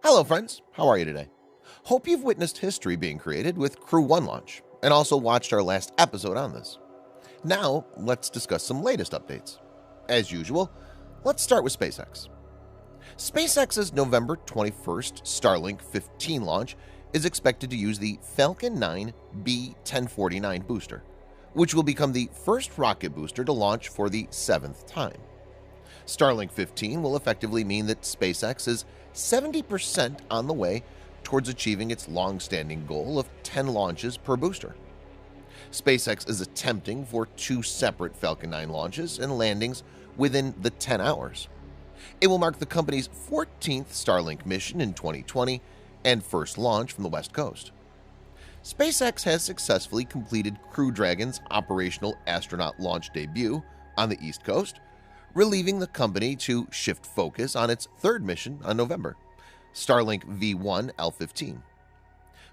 Hello friends, how are you today? Hope you've witnessed history being created with Crew 1 launch and also watched our last episode on this. Now, let's discuss some latest updates. As usual, let's start with SpaceX. SpaceX's November 21st Starlink 15 launch is expected to use the Falcon 9 B1049 booster, which will become the first rocket booster to launch for the 7th time. Starlink 15 will effectively mean that SpaceX is 70% on the way towards achieving its long-standing goal of 10 launches per booster. SpaceX is attempting for 2 separate Falcon 9 launches and landings within the 10 hours. It will mark the company's 14th Starlink mission in 2020 and first launch from the West Coast. SpaceX has successfully completed Crew Dragon's operational astronaut launch debut on the East Coast, relieving the company to shift focus on its third mission on November, Starlink V1L15.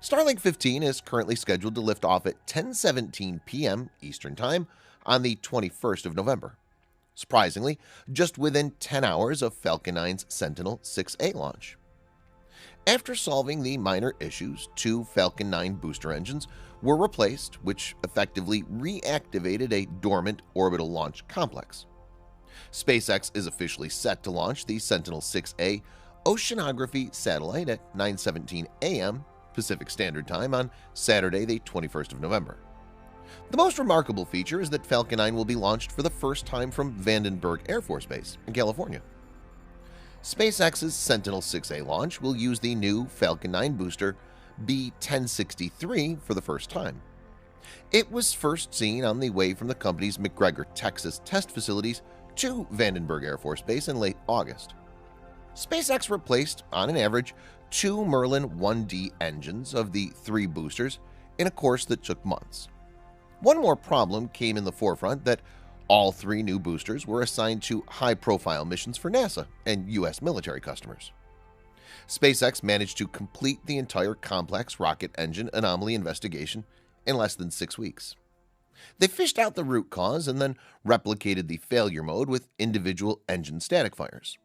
Starlink 15 is currently scheduled to lift off at 10:17 p.m. Eastern Time on the 21st of November. Surprisingly, just within 10 hours of Falcon 9's Sentinel-6A launch. After solving the minor issues, 2 Falcon 9 booster engines were replaced, which effectively reactivated a dormant orbital launch complex. SpaceX is officially set to launch the Sentinel-6A oceanography satellite at 9:17 a.m. Pacific Standard Time on Saturday, the 21st of November. The most remarkable feature is that Falcon 9 will be launched for the first time from Vandenberg Air Force Base in California. SpaceX's Sentinel-6A launch will use the new Falcon 9 booster B1063 for the first time. It was first seen on the way from the company's McGregor, Texas test facilities to Vandenberg Air Force Base in late August. SpaceX replaced, on an average, 2 Merlin 1D engines of the 3 boosters in a course that took months. One more problem came in the forefront that all 3 new boosters were assigned to high-profile missions for NASA and U.S. military customers. SpaceX managed to complete the entire complex rocket engine anomaly investigation in less than 6 weeks. They fished out the root cause and then replicated the failure mode with individual engine static fires.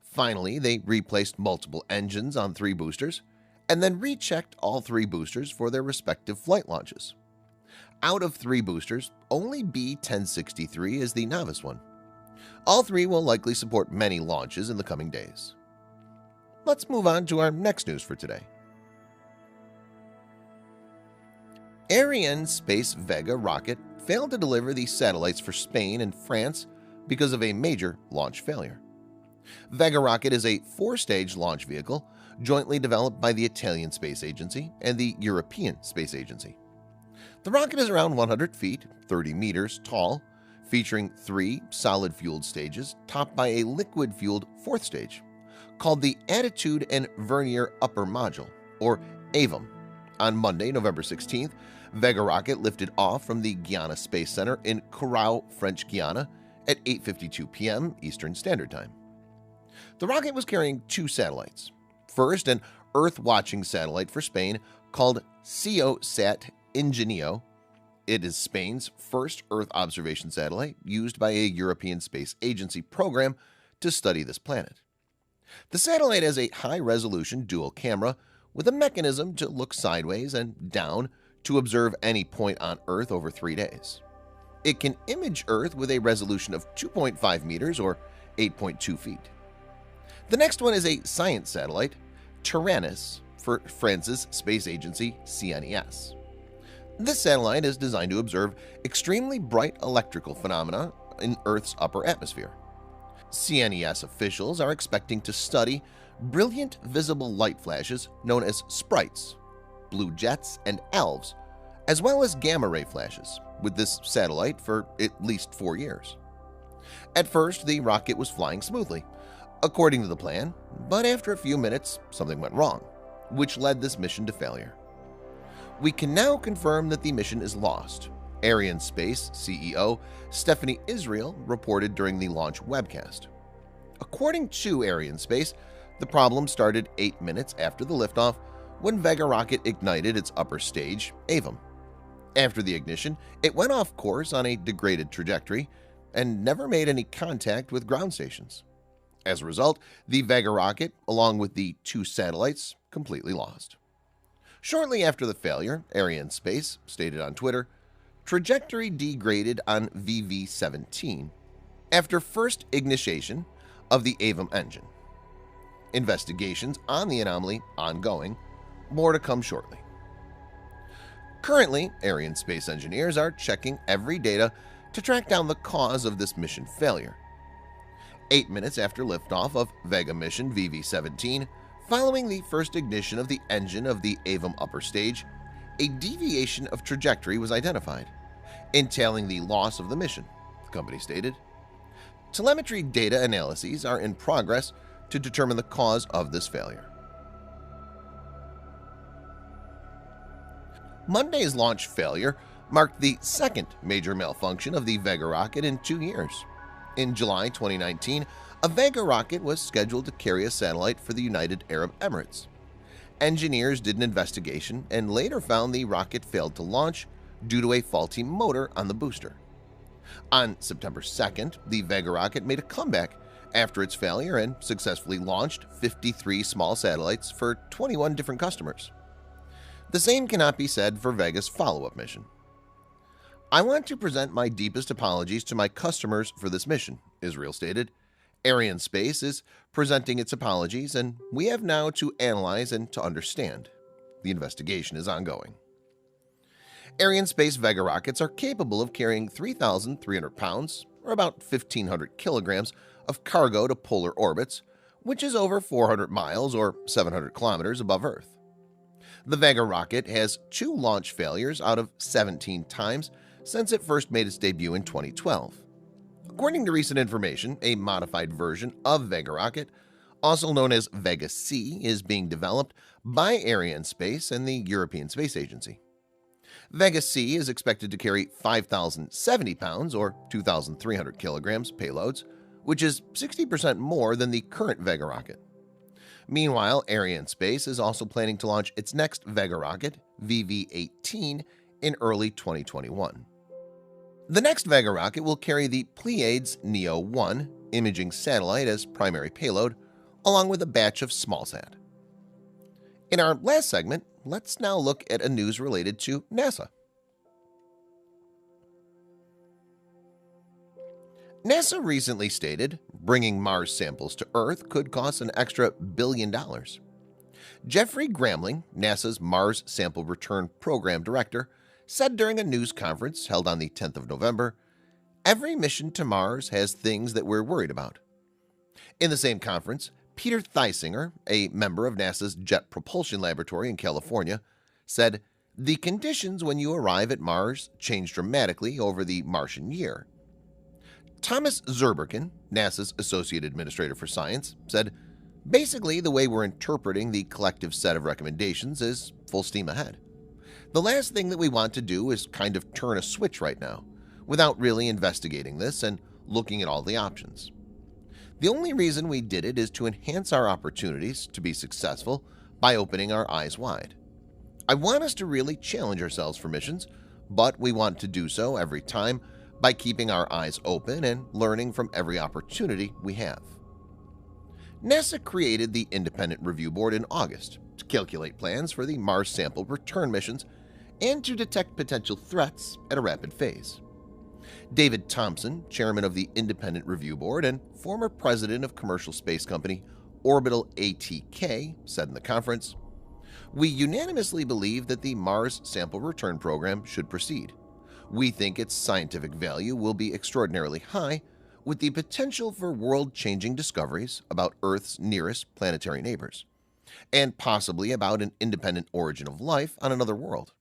Finally, they replaced multiple engines on 3 boosters and then rechecked all 3 boosters for their respective flight launches. Out of 3 boosters, only B1063 is the novice one. All 3 will likely support many launches in the coming days. Let's move on to our next news for today. Arianespace Vega rocket failed to deliver the satellites for Spain and France because of a major launch failure. Vega rocket is a 4-stage launch vehicle jointly developed by the Italian Space Agency and the European Space Agency. The rocket is around 100 feet, 30 meters tall, featuring 3 solid-fueled stages topped by a liquid-fueled 4th stage, called the Attitude and Vernier Upper Module, or AVUM. On Monday, November 16th, Vega rocket lifted off from the Guiana Space Center in Corau, French Guiana at 8:52 p.m. Eastern Standard Time. The rocket was carrying 2 satellites. First, an Earth-watching satellite for Spain called CEOSat Ingenio. It is Spain's first Earth observation satellite used by a European Space Agency program to study this planet. The satellite has a high-resolution dual camera with a mechanism to look sideways and down to observe any point on Earth over 3 days. It can image Earth with a resolution of 2.5 meters or 8.2 feet. The next one is a science satellite, Tyrannus, for France's space agency CNES. This satellite is designed to observe extremely bright electrical phenomena in Earth's upper atmosphere. CNES officials are expecting to study brilliant visible light flashes known as sprites, blue jets, and elves, as well as gamma-ray flashes, with this satellite for at least 4 years. At first, the rocket was flying smoothly, according to the plan, but after a few minutes, something went wrong, which led this mission to failure. We can now confirm that the mission is lost, Arianespace CEO Stephanie Israel reported during the launch webcast. According to Arianespace, the problem started 8 minutes after the liftoff when Vega rocket ignited its upper stage, AVUM. After the ignition, it went off course on a degraded trajectory and never made any contact with ground stations. As a result, the Vega rocket, along with the 2 satellites, completely lost. Shortly after the failure, Arianespace stated on Twitter, "Trajectory degraded on VV-17 after first ignition of the Avum engine. Investigations on the anomaly ongoing. More to come shortly." Currently, Arianespace engineers are checking every data to track down the cause of this mission failure. 8 minutes after liftoff of Vega mission VV-17, following the first ignition of the engine of the Avum upper stage, a deviation of trajectory was identified, entailing the loss of the mission, the company stated. Telemetry data analyses are in progress to determine the cause of this failure. Monday's launch failure marked the second major malfunction of the Vega rocket in 2 years. In July 2019, a Vega rocket was scheduled to carry a satellite for the United Arab Emirates. Engineers did an investigation and later found the rocket failed to launch due to a faulty motor on the booster. On September 2nd, the Vega rocket made a comeback after its failure and successfully launched 53 small satellites for 21 different customers. The same cannot be said for Vega's follow-up mission. "I want to present my deepest apologies to my customers for this mission," Israel stated. "Arianespace is presenting its apologies, and we have now to analyze and to understand. The investigation is ongoing." Arianespace Vega rockets are capable of carrying 3,300 pounds, or about 1,500 kilograms, of cargo to polar orbits, which is over 400 miles or 700 kilometers above Earth. The Vega rocket has 2 launch failures out of 17 times since it first made its debut in 2012. According to recent information, a modified version of Vega rocket, also known as Vega C, is being developed by Arianespace and the European Space Agency. Vega C is expected to carry 5,070 pounds or 2,300 kilograms payloads, which is 60% more than the current Vega rocket. Meanwhile, Arianespace is also planning to launch its next Vega rocket, VV-18, in early 2021. The next Vega rocket will carry the Pleiades Neo-1 imaging satellite as primary payload, along with a batch of smallsat. In our last segment, let's now look at a news related to NASA. NASA recently stated bringing Mars samples to Earth could cost an extra $1 billion. Jeffrey Gramling, NASA's Mars Sample Return Program Director, said during a news conference held on the 10th of November, "Every mission to Mars has things that we're worried about." In the same conference, Peter Theisinger, a member of NASA's Jet Propulsion Laboratory in California, said, "The conditions when you arrive at Mars change dramatically over the Martian year." Thomas Zurbuchen, NASA's Associate Administrator for Science, said, "Basically, the way we're interpreting the collective set of recommendations is full steam ahead. The last thing that we want to do is kind of turn a switch right now, without really investigating this and looking at all the options. The only reason we did it is to enhance our opportunities to be successful by opening our eyes wide. I want us to really challenge ourselves for missions, but we want to do so every time by keeping our eyes open and learning from every opportunity we have." NASA created the Independent Review Board in August to calculate plans for the Mars sample return missions and to detect potential threats at a rapid phase. David Thompson, chairman of the Independent Review Board and former president of commercial space company Orbital ATK, said in the conference, "We unanimously believe that the Mars sample return program should proceed. We think its scientific value will be extraordinarily high, with the potential for world-changing discoveries about Earth's nearest planetary neighbors, and possibly about an independent origin of life on another world.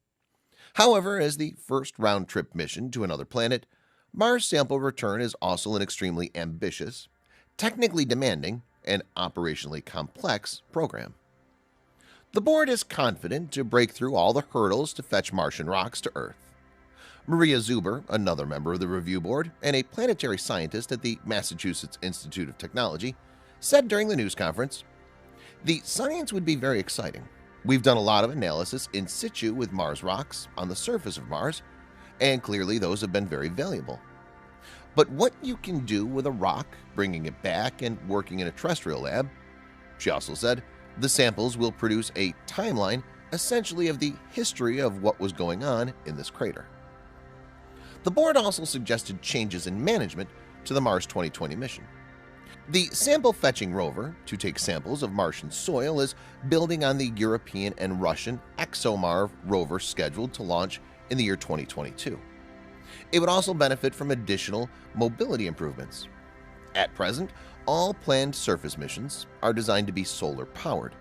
However, as the first round-trip mission to another planet, Mars sample return is also an extremely ambitious, technically demanding, and operationally complex program. The board is confident to break through all the hurdles to fetch Martian rocks to Earth." Maria Zuber, another member of the review board and a planetary scientist at the Massachusetts Institute of Technology, said during the news conference, "The science would be very exciting. We've done a lot of analysis in situ with Mars rocks on the surface of Mars, and clearly those have been very valuable. but what you can do with a rock, bringing it back and working in a terrestrial lab. She also said the samples will produce a timeline essentially of the history of what was going on in this crater. The board also suggested changes in management to the Mars 2020 mission. The sample-fetching rover to take samples of Martian soil is building on the European and Russian ExoMar rover scheduled to launch in the year 2022. It would also benefit from additional mobility improvements. At present, all planned surface missions are designed to be solar-powered.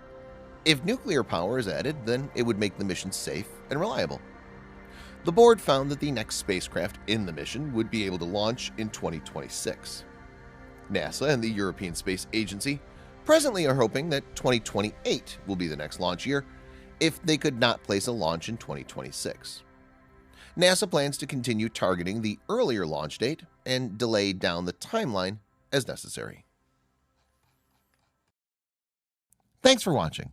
If nuclear power is added, then it would make the mission safe and reliable. The board found that the next spacecraft in the mission would be able to launch in 2026. NASA and the European Space Agency presently are hoping that 2028 will be the next launch year if they could not place a launch in 2026. NASA plans to continue targeting the earlier launch date and delay down the timeline as necessary. Thanks for watching.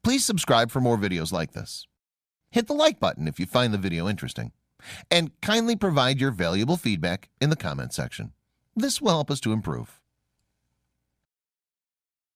Please subscribe for more videos like this. Hit the like button if you find the video interesting, and kindly provide your valuable feedback in the comment section. This will help us to improve.